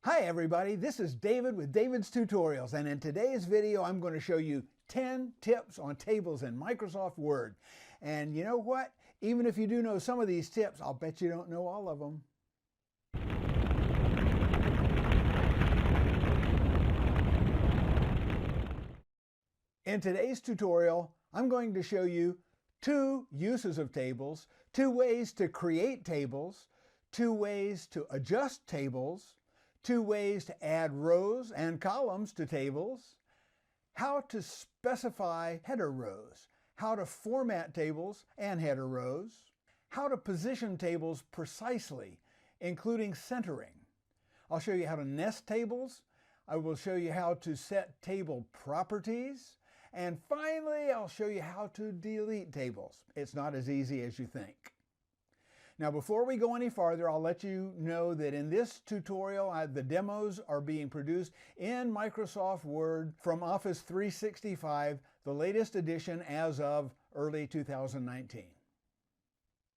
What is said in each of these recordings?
Hi everybody, this is David with David's Tutorials, and in today's video I'm going to show you 10 tips on tables in Microsoft Word. And you know what? Even if you do know some of these tips, I'll bet you don't know all of them. In today's tutorial, I'm going to show you 2 uses of tables, 2 ways to create tables, 2 ways to adjust tables, 2 ways to add rows and columns to tables, how to specify header rows, how to format tables and header rows, how to position tables precisely, including centering. I'll show you how to nest tables. I will show you how to set table properties. And finally, I'll show you how to delete tables. It's not as easy as you think. Now, before we go any farther, I'll let you know that in this tutorial, the demos are being produced in Microsoft Word from Office 365, the latest edition as of early 2019.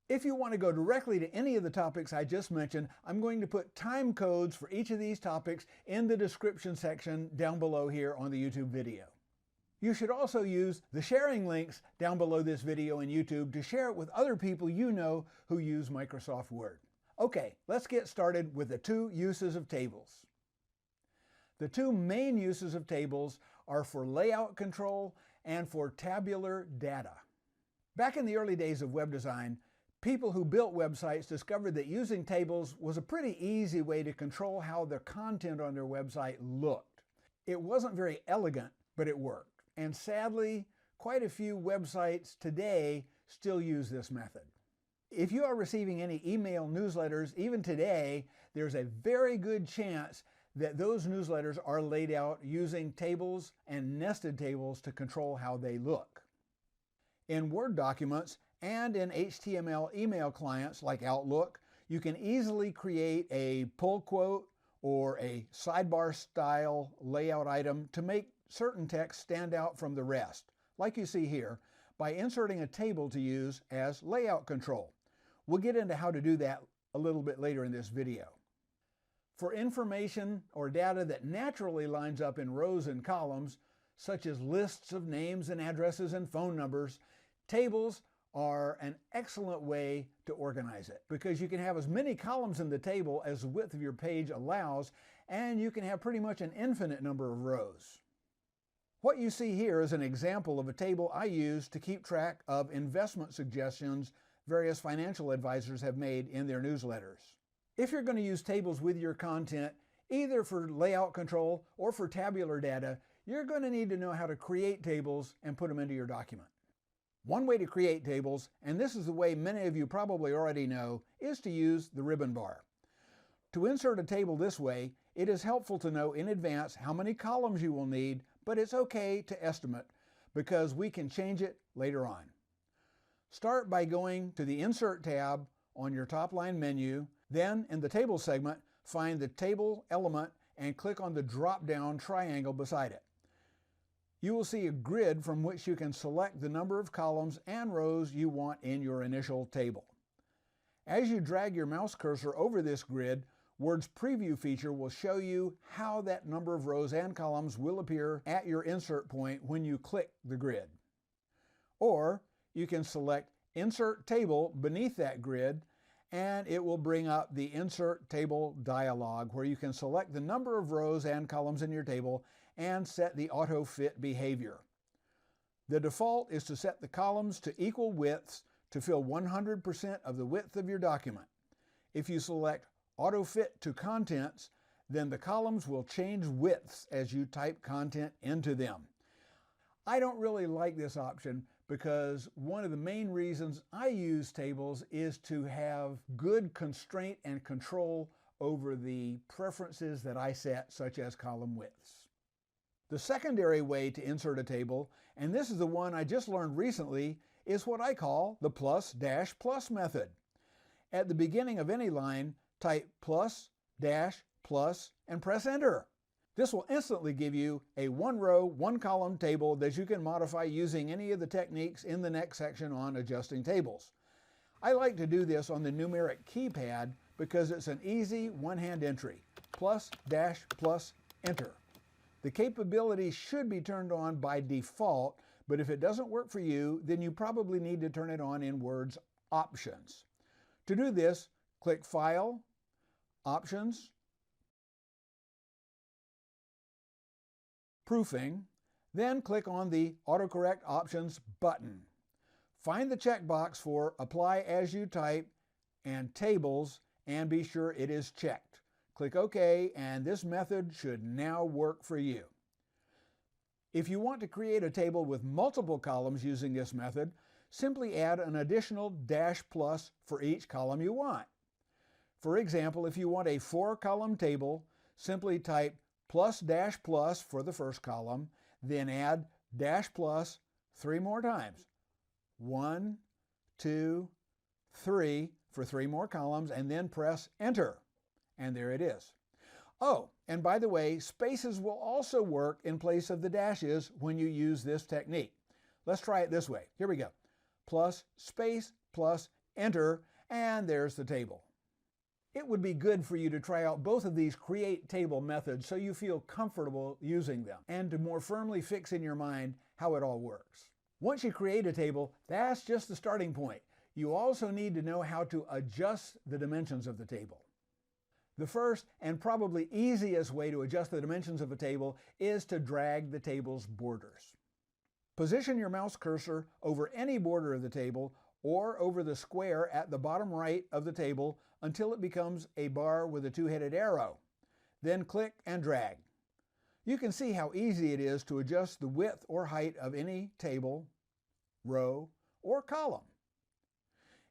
If you want to go directly to any of the topics I just mentioned, I'm going to put time codes for each of these topics in the description section down below here on the YouTube video. You should also use the sharing links down below this video in YouTube to share it with other people you know who use Microsoft Word. Okay, let's get started with the 2 uses of tables. The 2 main uses of tables are for layout control and for tabular data. Back in the early days of web design, people who built websites discovered that using tables was a pretty easy way to control how the content on their website looked. It wasn't very elegant, but it worked. And sadly, quite a few websites today still use this method. If you are receiving any email newsletters, even today, there's a very good chance that those newsletters are laid out using tables and nested tables to control how they look. In Word documents and in HTML email clients like Outlook, you can easily create a pull quote or a sidebar style layout item to make certain text stand out from the rest, like you see here, by inserting a table to use as layout control. We'll get into how to do that a little bit later in this video. For information or data that naturally lines up in rows and columns, such as lists of names and addresses and phone numbers, tables are an excellent way to organize it, because you can have as many columns in the table as the width of your page allows, and you can have pretty much an infinite number of rows. What you see here is an example of a table I use to keep track of investment suggestions various financial advisors have made in their newsletters. If you're going to use tables with your content, either for layout control or for tabular data, you're going to need to know how to create tables and put them into your document. One way to create tables, and this is the way many of you probably already know, is to use the ribbon bar. To insert a table this way, it is helpful to know in advance how many columns you will need, but it's okay to estimate because we can change it later on. Start by going to the Insert tab on your top line menu, then in the Table segment, find the table element and click on the drop-down triangle beside it. You will see a grid from which you can select the number of columns and rows you want in your initial table. As you drag your mouse cursor over this grid, Word's Preview feature will show you how that number of rows and columns will appear at your insert point when you click the grid. Or you can select Insert Table beneath that grid, and it will bring up the Insert Table dialog where you can select the number of rows and columns in your table and set the auto-fit behavior. The default is to set the columns to equal widths to fill 100% of the width of your document. If you select Auto Fit to Contents, then the columns will change widths as you type content into them. I don't really like this option because one of the main reasons I use tables is to have good constraint and control over the preferences that I set, such as column widths. The secondary way to insert a table, and this is the one I just learned recently, is what I call the plus-plus method. At the beginning of any line, type plus, dash, plus, and press enter. This will instantly give you a 1-row, 1-column table that you can modify using any of the techniques in the next section on adjusting tables. I like to do this on the numeric keypad because it's an easy one-hand entry. Plus, dash, plus, enter. The capability should be turned on by default, but if it doesn't work for you, then you probably need to turn it on in Word's Options. To do this, click File, Options, Proofing, then click on the Autocorrect Options button. Find the checkbox for Apply as you type and Tables and be sure it is checked. Click OK, and this method should now work for you. If you want to create a table with multiple columns using this method, simply add an additional dash plus for each column you want. For example, if you want a 4-column table, simply type plus dash plus for the first column, then add dash plus 3 more times. 1, 2, 3 for 3 more columns, and then press Enter. And there it is. Oh, and by the way, spaces will also work in place of the dashes when you use this technique. Let's try it this way. Here we go. Plus space plus enter, and there's the table. It would be good for you to try out both of these create table methods so you feel comfortable using them and to more firmly fix in your mind how it all works. Once you create a table, that's just the starting point. You also need to know how to adjust the dimensions of the table. The first and probably easiest way to adjust the dimensions of a table is to drag the table's borders. Position your mouse cursor over any border of the table or over the square at the bottom right of the table until it becomes a bar with a 2-headed arrow. Then click and drag. You can see how easy it is to adjust the width or height of any table, row, or column.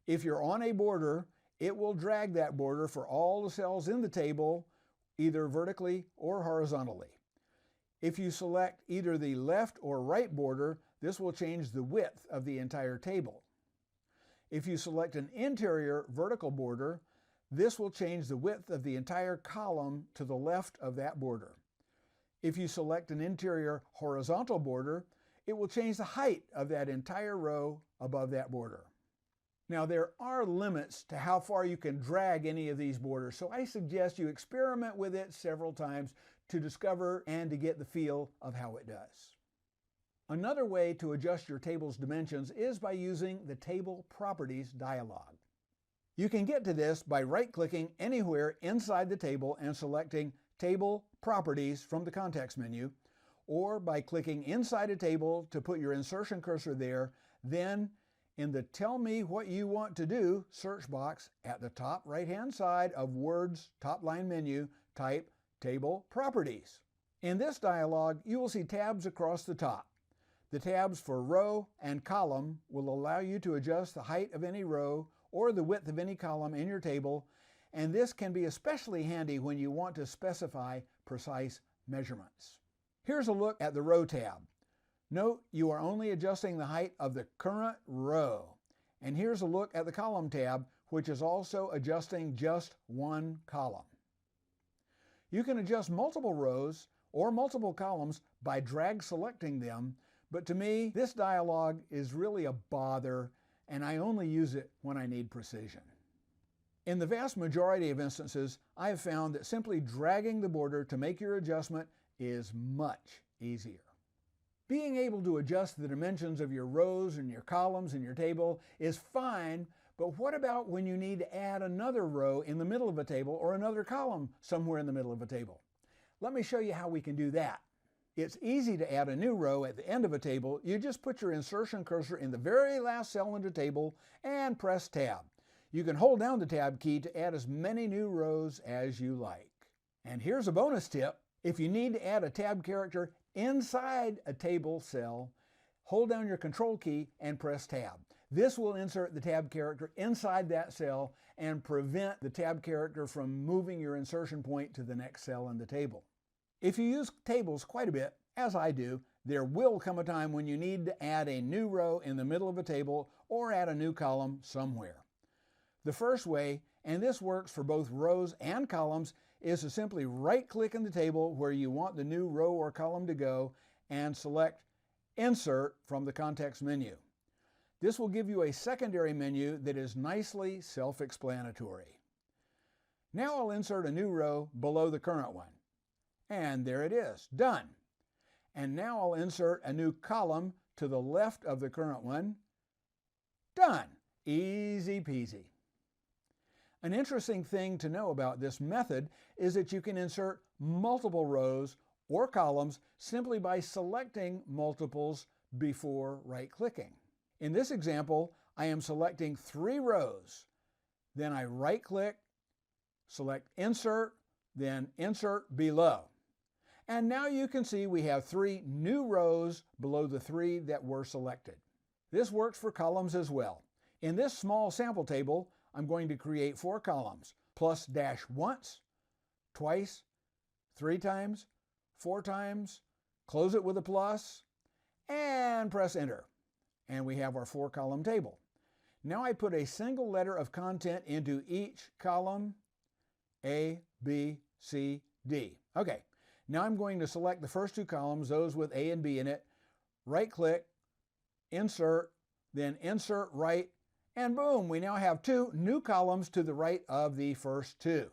If you're on a border, it will drag that border for all the cells in the table, either vertically or horizontally. If you select either the left or right border, this will change the width of the entire table. If you select an interior vertical border, this will change the width of the entire column to the left of that border. If you select an interior horizontal border, it will change the height of that entire row above that border. Now, there are limits to how far you can drag any of these borders, so I suggest you experiment with it several times to discover and to get the feel of how it does. Another way to adjust your table's dimensions is by using the Table Properties dialog. You can get to this by right-clicking anywhere inside the table and selecting Table Properties from the context menu, or by clicking inside a table to put your insertion cursor there, then in the Tell Me What You Want to Do search box at the top right-hand side of Word's top-line menu, type Table Properties. In this dialog, you will see tabs across the top. The tabs for row and column will allow you to adjust the height of any row or the width of any column in your table, and this can be especially handy when you want to specify precise measurements. Here's a look at the Row tab. Note you are only adjusting the height of the current row. And here's a look at the Column tab, which is also adjusting just one column. You can adjust multiple rows or multiple columns by drag selecting them, but to me, this dialog is really a bother, and I only use it when I need precision. In the vast majority of instances, I have found that simply dragging the border to make your adjustment is much easier. Being able to adjust the dimensions of your rows and your columns in your table is fine, but what about when you need to add another row in the middle of a table or another column somewhere in the middle of a table? Let me show you how we can do that. It's easy to add a new row at the end of a table. You just put your insertion cursor in the very last cell in the table and press Tab. You can hold down the Tab key to add as many new rows as you like. And here's a bonus tip. If you need to add a tab character inside a table cell, hold down your Control key and press Tab. This will insert the tab character inside that cell and prevent the tab character from moving your insertion point to the next cell in the table. If you use tables quite a bit, as I do, there will come a time when you need to add a new row in the middle of a table or add a new column somewhere. The first way, and this works for both rows and columns, is to simply right-click in the table where you want the new row or column to go and select Insert from the context menu. This will give you a secondary menu that is nicely self-explanatory. Now I'll insert a new row below the current one. And there it is, done. And now I'll insert a new column to the left of the current one. Done. Easy peasy. An interesting thing to know about this method is that you can insert multiple rows or columns simply by selecting multiples before right-clicking. In this example, I am selecting 3 rows. Then I right-click, select Insert, then Insert Below. And now you can see we have 3 new rows below the 3 that were selected. This works for columns as well. In this small sample table, I'm going to create 4 columns, plus dash once, twice, 3 times, 4 times, close it with a plus, and press enter. And we have our 4-column table. Now I put a single letter of content into each column, A, B, C, D. Okay, now I'm going to select the first 2 columns, those with A and B in it, right-click, insert, then insert right, and boom, we now have 2 new columns to the right of the first 2.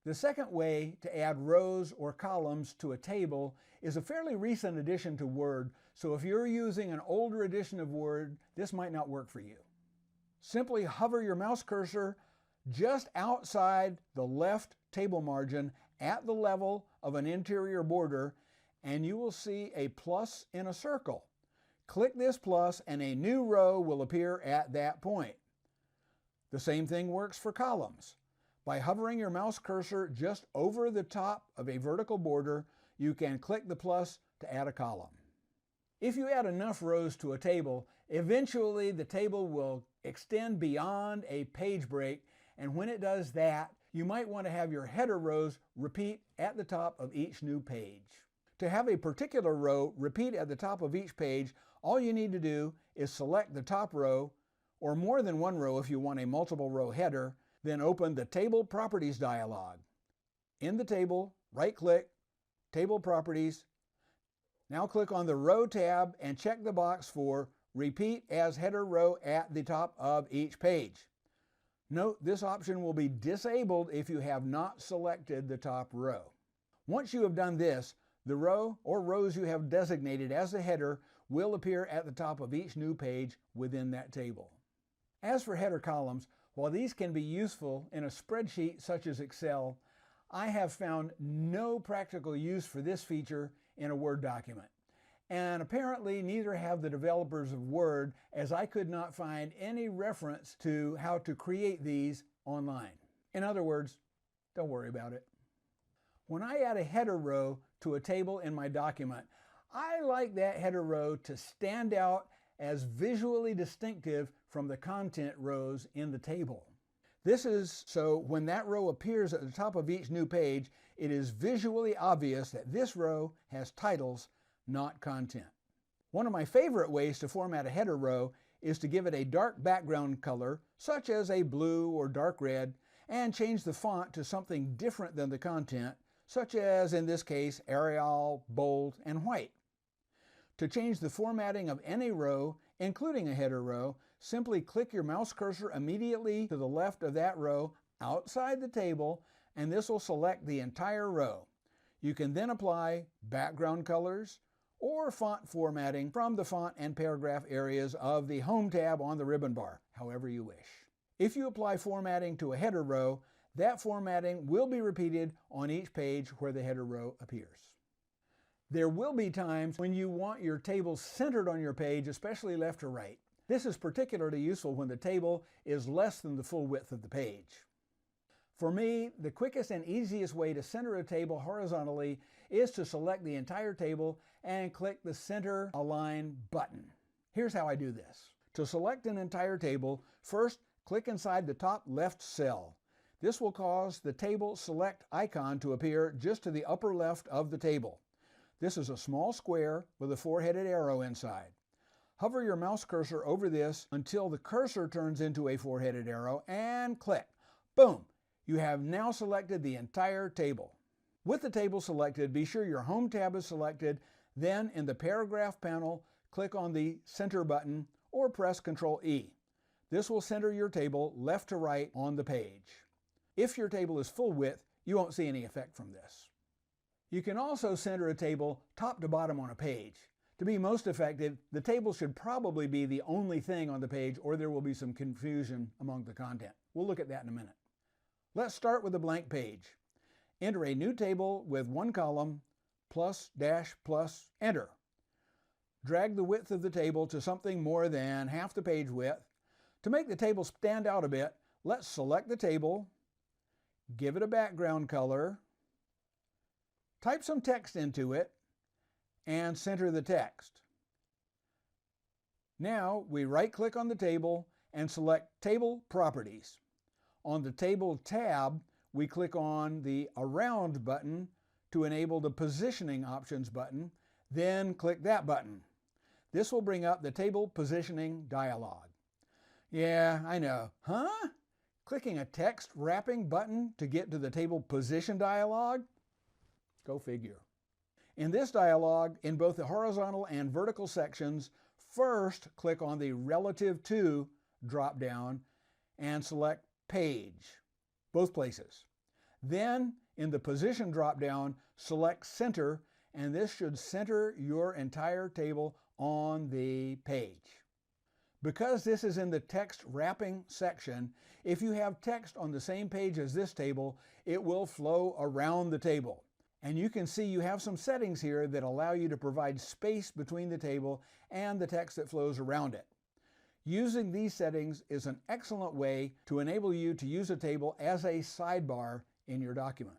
The second way to add rows or columns to a table is a fairly recent addition to Word, so if you're using an older edition of Word, this might not work for you. Simply hover your mouse cursor just outside the left table margin at the level of an interior border, and you will see a plus in a circle. Click this plus and a new row will appear at that point. The same thing works for columns. By hovering your mouse cursor just over the top of a vertical border, you can click the plus to add a column. If you add enough rows to a table, eventually the table will extend beyond a page break, and when it does that, you might want to have your header rows repeat at the top of each new page. To have a particular row repeat at the top of each page, all you need to do is select the top row, or more than one row if you want a multiple row header, then open the Table Properties dialog. In the table, right-click, Table Properties. Now click on the Row tab and check the box for Repeat as Header Row at the top of each page. Note this option will be disabled if you have not selected the top row. Once you have done this, the row or rows you have designated as the header will appear at the top of each new page within that table. As for header columns, while these can be useful in a spreadsheet such as Excel, I have found no practical use for this feature in a Word document. And apparently neither have the developers of Word, as I could not find any reference to how to create these online. In other words, don't worry about it. When I add a header row to a table in my document, I like that header row to stand out as visually distinctive from the content rows in the table. This is so when that row appears at the top of each new page, it is visually obvious that this row has titles, not content. One of my favorite ways to format a header row is to give it a dark background color, such as a blue or dark red, and change the font to something different than the content, such as in this case Arial, bold, and white. To change the formatting of any row, including a header row, simply click your mouse cursor immediately to the left of that row outside the table, and this will select the entire row. You can then apply background colors or font formatting from the font and paragraph areas of the Home tab on the ribbon bar, however you wish. If you apply formatting to a header row, that formatting will be repeated on each page where the header row appears. There will be times when you want your table centered on your page, especially left or right. This is particularly useful when the table is less than the full width of the page. For me, the quickest and easiest way to center a table horizontally is to select the entire table and click the Center Align button. Here's how I do this. To select an entire table, first click inside the top left cell. This will cause the Table Select icon to appear just to the upper left of the table. This is a small square with a 4-headed arrow inside. Hover your mouse cursor over this until the cursor turns into a 4-headed arrow and click. Boom! You have now selected the entire table. With the table selected, be sure your Home tab is selected. Then in the Paragraph panel, click on the Center button or press Ctrl-E. This will center your table left to right on the page. If your table is full width, you won't see any effect from this. You can also center a table top to bottom on a page. To be most effective, the table should probably be the only thing on the page, or there will be some confusion among the content. We'll look at that in a minute. Let's start with a blank page. Enter a new table with one column, plus, dash, plus, enter. Drag the width of the table to something more than half the page width. To make the table stand out a bit, let's select the table, give it a background color, type some text into it, and center the text. Now we right-click on the table and select Table Properties. On the Table tab, we click on the Around button to enable the Positioning Options button, then click that button. This will bring up the Table Positioning dialog. Yeah, I know. Huh? Clicking a text wrapping button to get to the Table Position dialog? Go figure. In this dialog, in both the horizontal and vertical sections, first click on the Relative To drop-down and select Page, both places. Then, in the Position drop-down, select Center, and this should center your entire table on the page. Because this is in the text wrapping section, if you have text on the same page as this table, it will flow around the table. And you can see you have some settings here that allow you to provide space between the table and the text that flows around it. Using these settings is an excellent way to enable you to use a table as a sidebar in your document.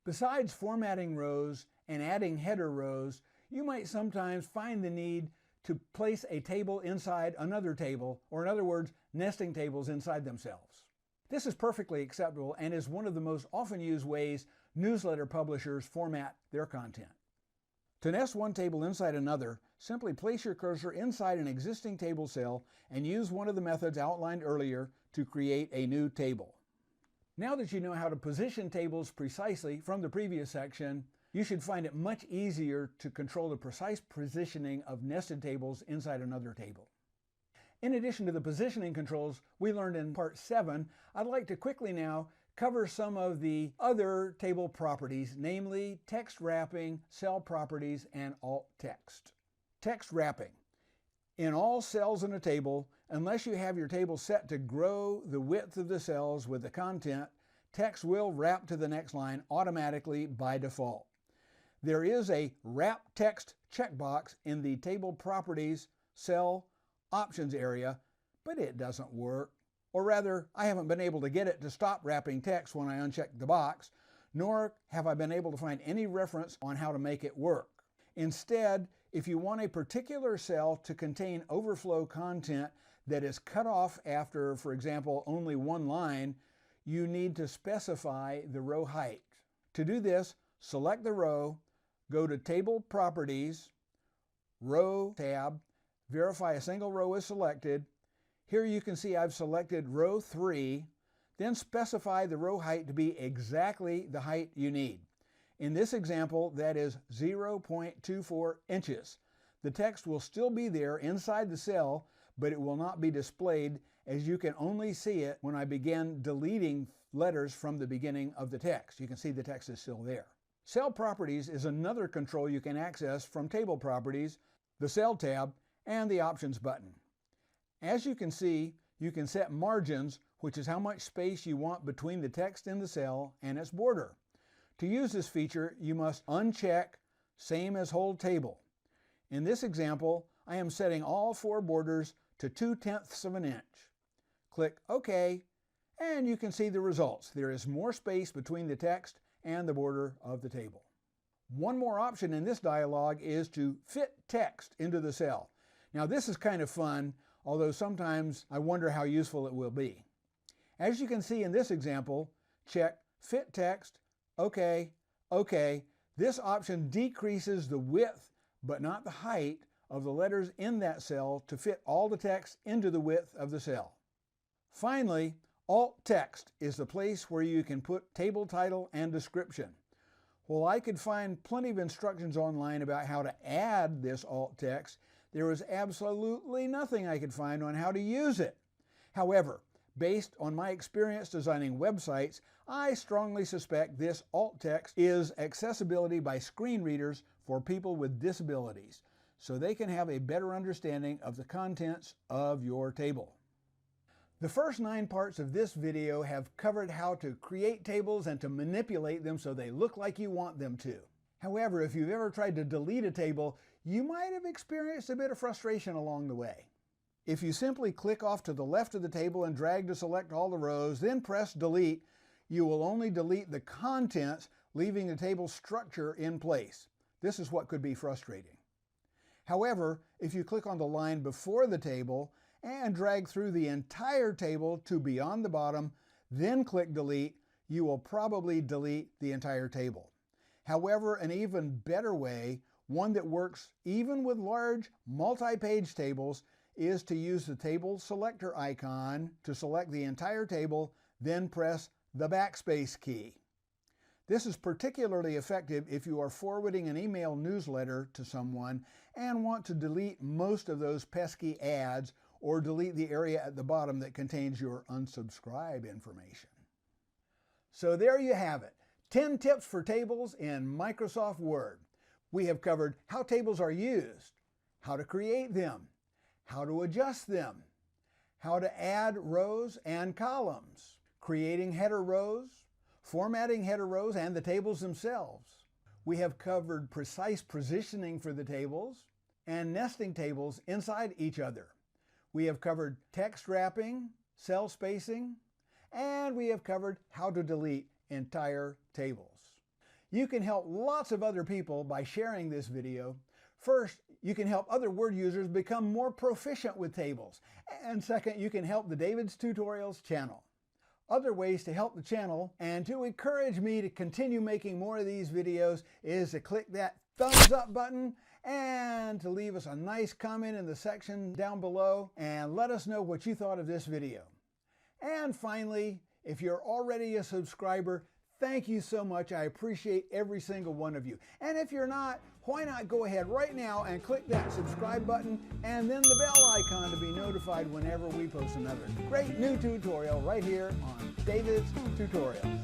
Besides formatting rows and adding header rows, you might sometimes find the need to place a table inside another table, or in other words, nesting tables inside themselves. This is perfectly acceptable and is one of the most often used ways newsletter publishers format their content. To nest one table inside another, simply place your cursor inside an existing table cell and use one of the methods outlined earlier to create a new table. Now that you know how to position tables precisely from the previous section, you should find it much easier to control the precise positioning of nested tables inside another table. In addition to the positioning controls we learned in Part 7, I'd like to quickly now cover some of the other table properties, namely text wrapping, cell properties, and alt text. Text wrapping. In all cells in a table, unless you have your table set to grow the width of the cells with the content, text will wrap to the next line automatically by default. There is a Wrap Text checkbox in the Table Properties Cell Options area, but it doesn't work. Or rather, I haven't been able to get it to stop wrapping text when I uncheck the box, nor have I been able to find any reference on how to make it work. Instead, if you want a particular cell to contain overflow content that is cut off after, for example, only one line, you need to specify the row height. To do this, select the row, go to Table Properties, Row tab, verify a single row is selected. Here you can see I've selected row 3, then specify the row height to be exactly the height you need. In this example, that is 0.24 inches. The text will still be there inside the cell, but it will not be displayed, as you can only see it when I begin deleting letters from the beginning of the text. You can see the text is still there. Cell Properties is another control you can access from Table Properties, the Cell tab, and the Options button. As you can see, you can set margins, which is how much space you want between the text in the cell and its border. To use this feature, you must uncheck Same as Hold Table. In this example, I am setting all 4 borders to 2/10 of an inch. Click OK, and you can see the results. There is more space between the text and the border of the table. One more option in this dialog is to fit text into the cell. Now this is kind of fun, although sometimes I wonder how useful it will be. As you can see in this example, check Fit Text, OK, OK. This option decreases the width, but not the height, of the letters in that cell to fit all the text into the width of the cell. Finally, Alt Text is the place where you can put table title and description. While I could find plenty of instructions online about how to add this alt text, there was absolutely nothing I could find on how to use it. However, Based on my experience designing websites, I strongly suspect this alt text is accessibility by screen readers for people with disabilities, so they can have a better understanding of the contents of your table. The first 9 parts of this video have covered how to create tables and to manipulate them so they look like you want them to. However, if you've ever tried to delete a table, you might have experienced a bit of frustration along the way. If you simply click off to the left of the table and drag to select all the rows, then press delete, you will only delete the contents, leaving the table structure in place. This is what could be frustrating. However, if you click on the line before the table and drag through the entire table to beyond the bottom, then click delete, you will probably delete the entire table. However, an even better way, one that works even with large multi-page tables, is to use the table selector icon to select the entire table, then press the backspace key. This is particularly effective if you are forwarding an email newsletter to someone and want to delete most of those pesky ads or delete the area at the bottom that contains your unsubscribe information. So there you have it, 10 tips for tables in Microsoft Word. We have covered how tables are used, how to create them, how to adjust them, how to add rows and columns, creating header rows, formatting header rows and the tables themselves. We have covered precise positioning for the tables and nesting tables inside each other. We have covered text wrapping, cell spacing, and we have covered how to delete entire tables. You can help lots of other people by sharing this video. First, you can help other Word users become more proficient with tables. And second, you can help the David's Tutorials channel. Other ways to help the channel and to encourage me to continue making more of these videos is to click that thumbs up button and to leave us a nice comment in the section down below and let us know what you thought of this video. And finally, if you're already a subscriber, thank you so much. I appreciate every single one of you. And if you're not, why not go ahead right now and click that subscribe button and then the bell icon to be notified whenever we post another great new tutorial right here on David's Tutorials.